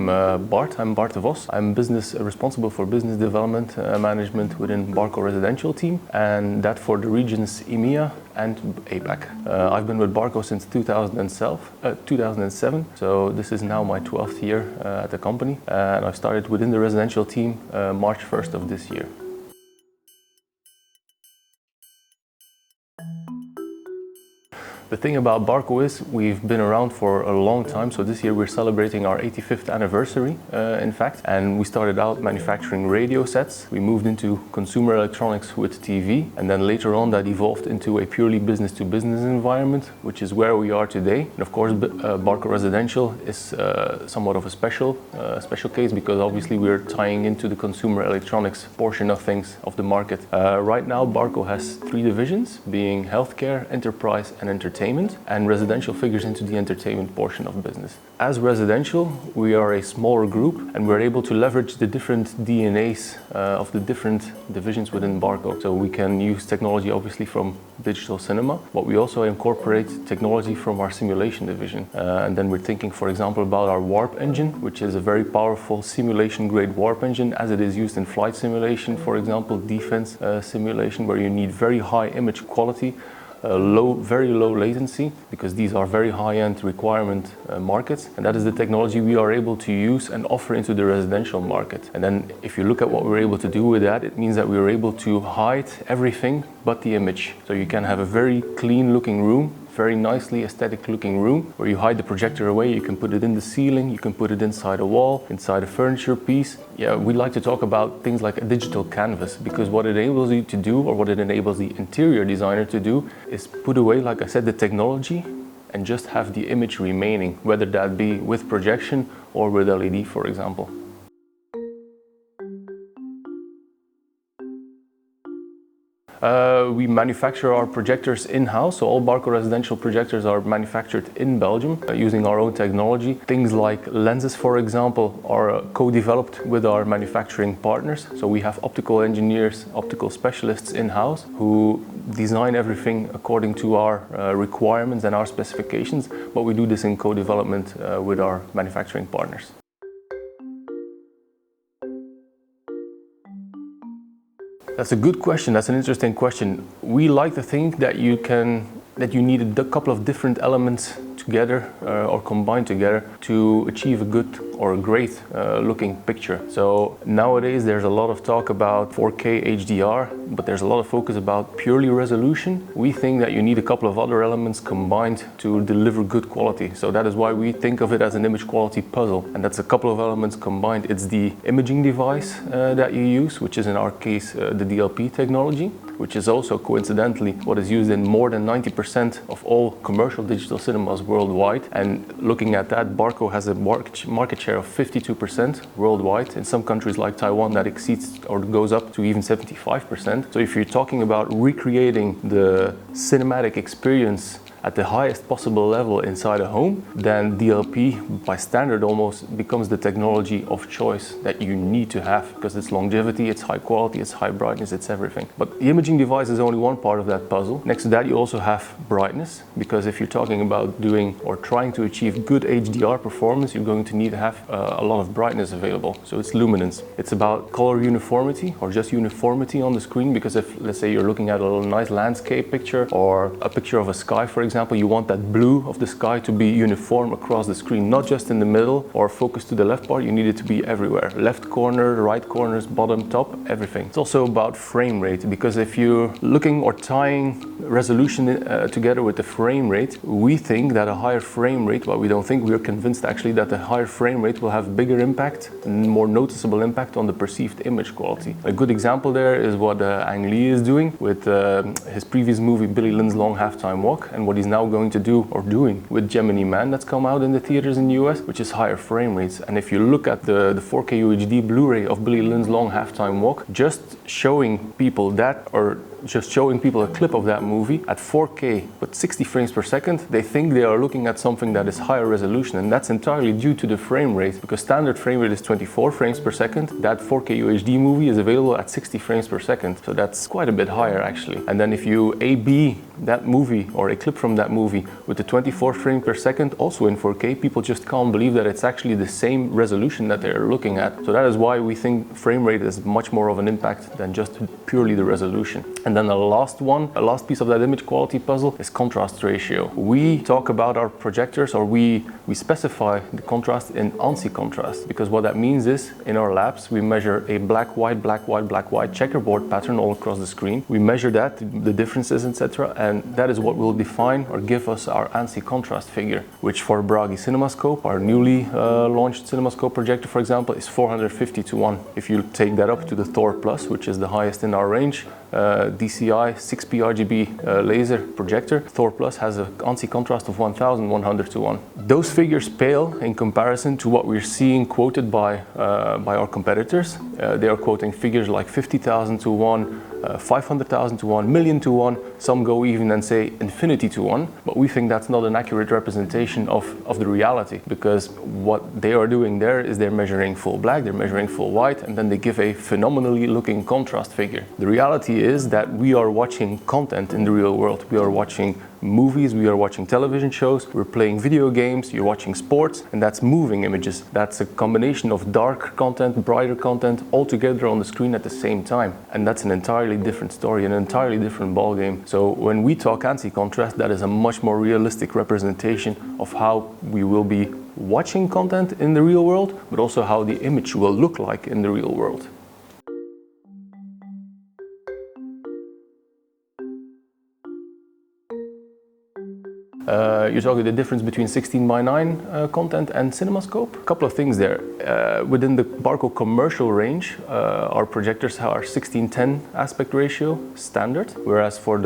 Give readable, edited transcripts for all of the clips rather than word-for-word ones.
I'm Bart. I'm Bart Vos. I'm responsible for business development management within Barco residential team, and that for the regions EMEA and APAC. I've been with Barco since 2007, so this is now my 12th year at the company, and I've started within the residential team March 1st of this year. The thing about Barco is we've been around for a long time, so this year we're celebrating our 85th anniversary, in fact, and we started out manufacturing radio sets. We moved into consumer electronics with TV, and then later on that evolved into a purely business-to-business environment, which is where we are today. And of course, Barco Residential is somewhat of a special case, because obviously we're tying into the consumer electronics portion of things, of the market. Right now, Barco has 3 divisions, being healthcare, enterprise, and entertainment, and residential figures into the entertainment portion of business. As residential, we are a smaller group, and we're able to leverage the different DNAs of the different divisions within Barco. So we can use technology obviously from digital cinema, but we also incorporate technology from our simulation division. And then we're thinking, for example, about our warp engine, which is a very powerful simulation grade warp engine, as it is used in flight simulation, for example, defense simulation, where you need very high image quality, very low latency, because these are very high-end requirement markets, and that is the technology we are able to use and offer into the residential market. And then if you look at what we're able to do with that, it means that we're able to hide everything but the image. So you can have a very clean looking room, very nicely aesthetic looking room, where you hide the projector away. You can put it in the ceiling, you can put it inside a wall, inside a furniture piece. Yeah, we like to talk about things like a digital canvas, because what it enables you to do, or what it enables the interior designer to do, is put away, like I said, the technology, and just have the image remaining, whether that be with projection or with LED, for example. We manufacture our projectors in-house, so all Barco residential projectors are manufactured in Belgium using our own technology. Things like lenses, for example, are co-developed with our manufacturing partners. So we have optical engineers, optical specialists in-house who design everything according to our requirements and our specifications, but we do this in co-development with our manufacturing partners. That's a good question. That's an interesting question. We like to think that you need a couple of different elements together or combined together to achieve a good or a great looking picture. So nowadays there's a lot of talk about 4K HDR, but there's a lot of focus about purely resolution. We think that you need a couple of other elements combined to deliver good quality. So that is why we think of it as an image quality puzzle, and that's a couple of elements combined. It's the imaging device that you use, which is in our case the DLP technology, which is also coincidentally what is used in more than 90% of all commercial digital cinemas worldwide. And looking at that, Barco has a market share of 52% worldwide. In some countries like Taiwan, that exceeds or goes up to even 75%. So if you're talking about recreating the cinematic experience at the highest possible level inside a home, then DLP by standard almost becomes the technology of choice that you need to have, because it's longevity, it's high quality, it's high brightness, it's everything. But the imaging device is only one part of that puzzle. Next to that, you also have brightness, because if you're talking about doing or trying to achieve good HDR performance, you're going to need to have a lot of brightness available. So it's luminance. It's about color uniformity, or just uniformity on the screen, because if, let's say, you're looking at a little nice landscape picture or a picture of a sky, for example, you want that blue of the sky to be uniform across the screen, not just in the middle or focused to the left part. You need it to be everywhere. Left corner, right corners, bottom, top, everything. It's also about frame rate, because if you're looking or tying resolution together with the frame rate, we think that a higher frame rate, well, we don't think, we're convinced actually that the higher frame rate will have bigger impact and more noticeable impact on the perceived image quality. A good example there is what Ang Lee is doing with his previous movie Billy Lynn's Long Halftime Walk, and what he's now going to do or doing with Gemini Man, that's come out in the theaters in the US, which is higher frame rates. And if you look at the 4K UHD Blu-ray of Billy Lynn's Long Halftime Walk, just showing people that, or just showing people a clip of that movie at 4K with 60 frames per second, they think they are looking at something that is higher resolution, and that's entirely due to the frame rate, because standard frame rate is 24 frames per second. That 4K UHD movie is available at 60 frames per second, so that's quite a bit higher actually. And then if you A/B that movie or a clip from from that movie with the 24 frames per second, also in 4K, people just can't believe that it's actually the same resolution that they're looking at. So that is why we think frame rate is much more of an impact than just purely the resolution. And then the last piece of that image quality puzzle is contrast ratio. We talk about our projectors, or we specify the contrast in ANSI contrast, because what that means is in our labs we measure a black, white, black, white, black, white checkerboard pattern all across the screen. We measure that, the differences, etc., and that is what will define or give us our ANSI contrast figure, which for Bragi CinemaScope, our newly launched CinemaScope projector, for example, is 450:1. If you take that up to the Thor Plus, which is the highest in our range, DCI 6P RGB laser projector, Thor Plus has an ANSI contrast of 1100:1. Those figures pale in comparison to what we're seeing quoted by our competitors. They are quoting figures like 50,000:1, 500,000:1, million:1. Some go even and say infinity:1, but we think that's not an accurate representation of the reality, because what they are doing there is they're measuring full black, they're measuring full white, and then they give a phenomenally looking contrast figure. The reality is that we are watching content in the real world. We are watching movies, we are watching television shows, we're playing video games, you're watching sports, and that's moving images. That's a combination of dark content, brighter content, all together on the screen at the same time. And that's an entirely different story, an entirely different ballgame. So when we talk ANSI contrast, that is a much more realistic representation of how we will be watching content in the real world, but also how the image will look like in the real world. You're talking the difference between 16:9 content and CinemaScope. A couple of things there. Within the Barco commercial range, our projectors are 16:10 aspect ratio standard, whereas for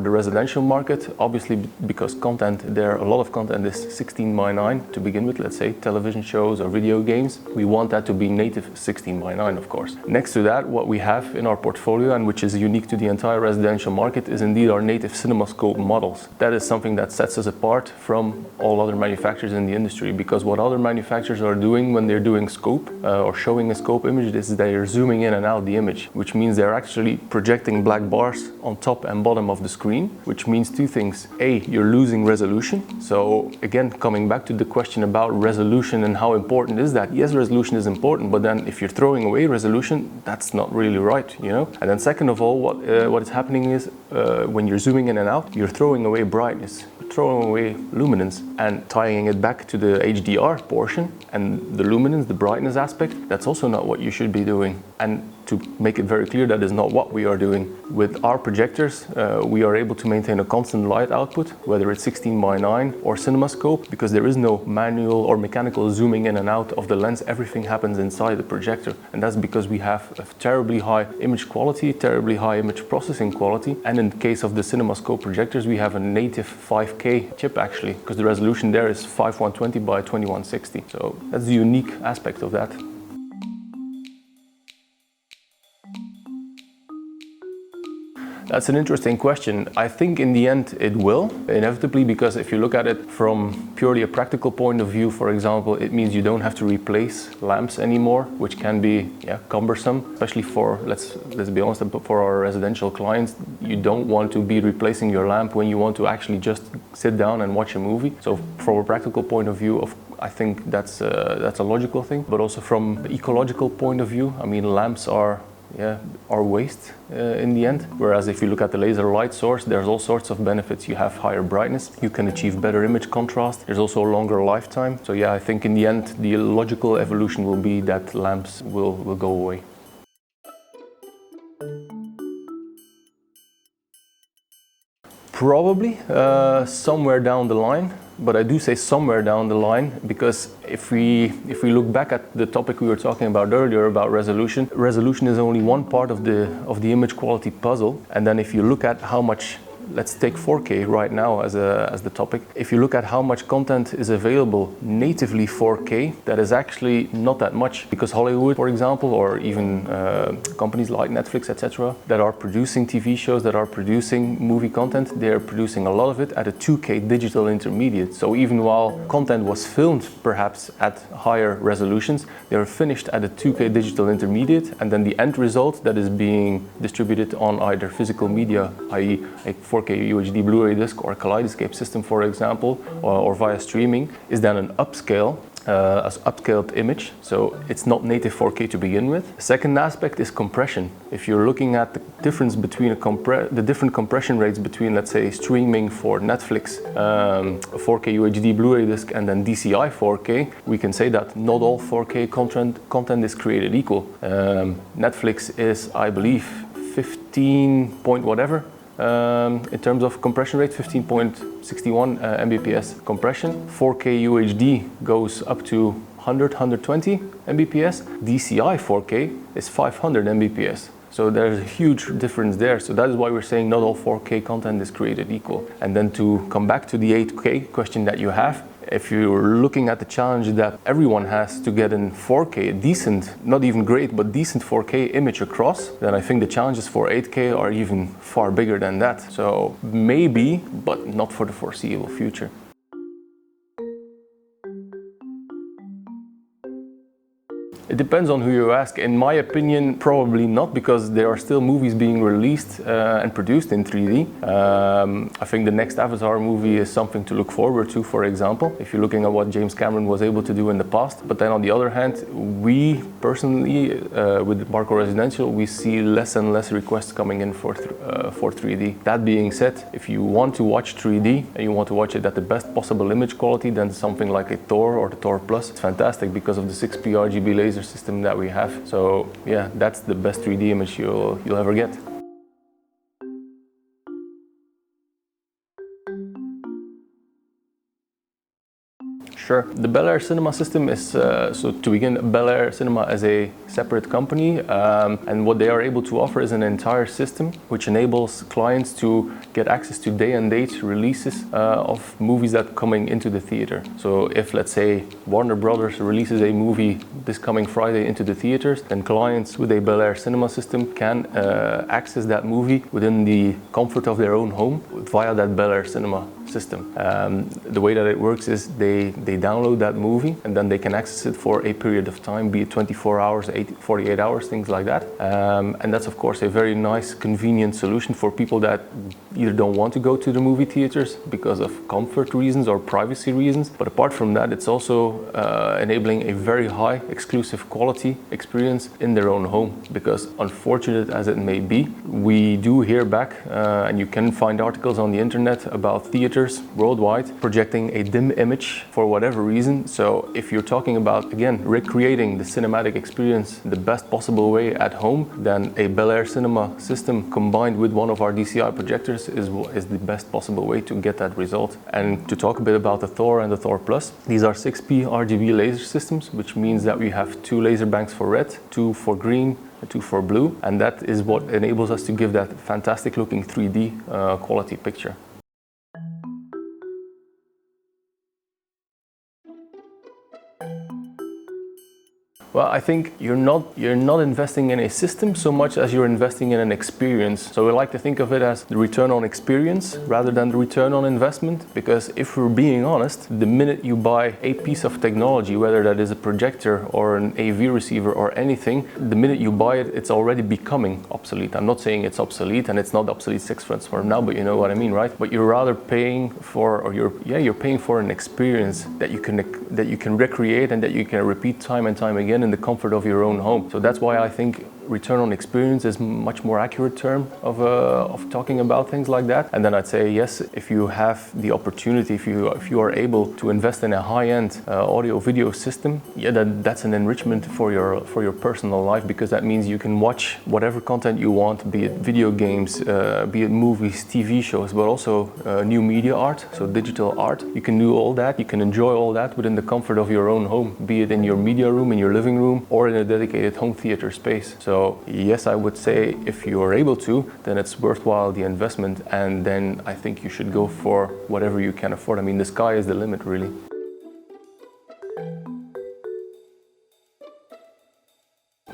the residential market, obviously because a lot of content is 16:9 to begin with, let's say television shows or video games, we want that to be native 16:9, of course. Next to that, what we have in our portfolio, and which is unique to the entire residential market, is indeed our native CinemaScope models. That is something that sets us apart from all other manufacturers in the industry, because what other manufacturers are doing when they're doing scope or showing a scope image is they are zooming in and out the image, which means they're actually projecting black bars on top and bottom of the screen, which means two things. A, you're losing resolution. So again, coming back to the question about resolution and how important is that? Yes, resolution is important, but then if you're throwing away resolution, that's not really right, you know? And then second of all, what is happening is when you're zooming in and out, you're throwing away brightness, throwing away luminance, and tying it back to the HDR portion and the luminance, the brightness aspect, that's also not what you should be doing. And to make it very clear, that is not what we are doing. With our projectors, we are able to maintain a constant light output, whether it's 16:9 or CinemaScope, because there is no manual or mechanical zooming in and out of the lens. Everything happens inside the projector, and that's because we have a terribly high image quality, terribly high image processing quality, and in the case of the CinemaScope projectors, we have a native 5K chip actually, because the resolution there is 5120 by 2160. So that's the unique aspect of that. That's an interesting question. I think in the end it will, inevitably, because if you look at it from purely a practical point of view, for example, it means you don't have to replace lamps anymore, which can be cumbersome, especially for, let's be honest, for our residential clients. You don't want to be replacing your lamp when you want to actually just sit down and watch a movie. So from a practical point of view, I think that's a logical thing, but also from the ecological point of view, I mean, lamps are waste in the end. Whereas if you look at the laser light source, there's all sorts of benefits. You have higher brightness, you can achieve better image contrast, there's also a longer lifetime. So yeah, I think in the end the logical evolution will be that lamps will go away. Probably somewhere down the line, but I do say somewhere down the line because if we look back at the topic we were talking about earlier about resolution, resolution is only one part of the image quality puzzle. And then if you look at how much, let's take 4K right now as the topic. If you look at how much content is available natively 4K, that is actually not that much, because Hollywood, for example, or even companies like Netflix, etc., that are producing TV shows, that are producing movie content, they're producing a lot of it at a 2K digital intermediate. So even while content was filmed perhaps at higher resolutions, they're finished at a 2K digital intermediate, and then the end result that is being distributed on either physical media, i.e. a 4K UHD Blu-ray disc or Kaleidoscape system, for example, or via streaming, is then an upscale. As upscaled image, so it's not native 4K to begin with. The second aspect is compression. If you're looking at the difference between the different compression rates between, let's say, streaming for Netflix, 4K UHD Blu-ray disc, and then DCI 4K, we can say that not all 4K content is created equal. Netflix is, I believe, 15 point whatever. In terms of compression rate, 15.61 Mbps compression. 4K UHD goes up to 120 Mbps. DCI 4K is 500 Mbps. So there's a huge difference there. So that is why we're saying not all 4K content is created equal. And then to come back to the 8K question that you have, if you're looking at the challenge that everyone has to get in 4K, a decent, not even great, but decent 4K image across, then I think the challenges for 8K are even far bigger than that. So maybe, but not for the foreseeable future. It depends on who you ask. In my opinion, probably not, because there are still movies being released and produced in 3D. I think the next Avatar movie is something to look forward to, for example, if you're looking at what James Cameron was able to do in the past. But then on the other hand, we personally, with Barco Residential, we see less and less requests coming in for 3D. That being said, if you want to watch 3D and you want to watch it at the best possible image quality, then something like a Thor or the Thor Plus, it's fantastic because of the 6P RGB laser system that we have. So yeah, that's the best 3D image you'll ever get. Sure. The Bel Air Cinema system is, so to begin, Bel Air Cinema is a separate company, and what they are able to offer is an entire system which enables clients to get access to day and date releases of movies that are coming into the theater. So if, let's say, Warner Brothers releases a movie this coming Friday into the theaters, then clients with a Bel Air Cinema system can access that movie within the comfort of their own home via that Bel Air Cinema system. The way that it works is they download that movie and then they can access it for a period of time, be it 24 hours, 48 hours, things like that. And that's of course a very nice, convenient solution for people that either don't want to go to the movie theaters because of comfort reasons or privacy reasons. But apart from that, it's also enabling a very high exclusive quality experience in their own home, because unfortunate as it may be, we do hear back, and you can find articles on the internet about theaters worldwide projecting a dim image for whatever reason. So if you're talking about, again, recreating the cinematic experience the best possible way at home, then a Bel Air Cinema system combined with one of our DCI projectors is the best possible way to get that result. And to talk a bit about the Thor and the Thor Plus, these are 6P RGB laser systems, which means that we have 2 laser banks for red, 2 for green, 2 for blue, and that is what enables us to give that fantastic looking 3D quality picture. Well, I think you're not investing in a system so much as you're investing in an experience. So we like to think of it as the return on experience rather than the return on investment, because if we're being honest, the minute you buy a piece of technology, whether that is a projector or an AV receiver or anything, the minute you buy it, it's already becoming obsolete. I'm not saying it's obsolete, and it's not obsolete 6 months from now, but you know what I mean, right? But you're rather paying for, or you're paying for an experience that you can recreate and that you can repeat time and time again in the comfort of your own home. So that's why I think return on experience is much more accurate term of talking about things like that. And then I'd say yes, if you have the opportunity, if you are able to invest in a high-end audio video system, yeah, that's an enrichment for your personal life, because that means you can watch whatever content you want, be it video games, be it movies, TV shows, but also new media art, so digital art. You can do all that, you can enjoy all that within the comfort of your own home, be it in your media room, in your living room, or in a dedicated home theater space. So yes, I would say if you are able to, then it's worthwhile the investment, and then I think you should go for whatever you can afford. I mean, the sky is the limit, really.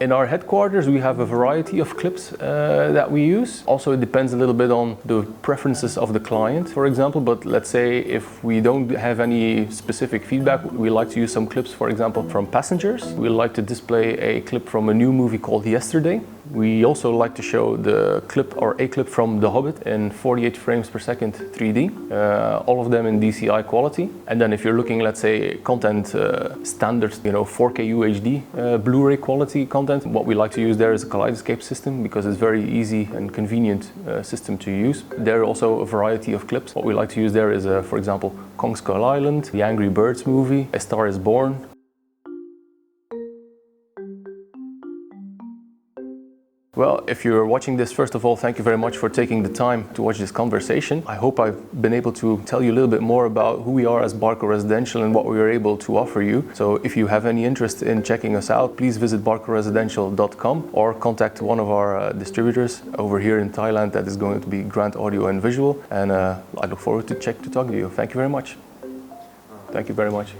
In our headquarters, we have a variety of clips that we use. Also, it depends a little bit on the preferences of the client, for example. But let's say if we don't have any specific feedback, we like to use some clips, for example, from Passengers. We like to display a clip from a new movie called Yesterday, We also like to show the clip or a clip from The Hobbit in 48 frames per second 3D, all of them in DCI quality. And then if you're looking, let's say, content standard, 4K UHD Blu-ray quality content, what we like to use there is a kaleidoscope system because it's very easy and convenient system to use. There are also a variety of clips. What we like to use there is, for example, Kong Skull Island, the Angry Birds movie, A Star is Born. Well, if you're watching this, first of all, thank you very much for taking the time to watch this conversation. I hope I've been able to tell you a little bit more about who we are as Barco Residential and what we are able to offer you. So if you have any interest in checking us out, please visit barcoresidential.com or contact one of our distributors over here in Thailand. That is going to be Grand Audio and Visual. And I look forward to talking to you. Thank you very much. Thank you very much.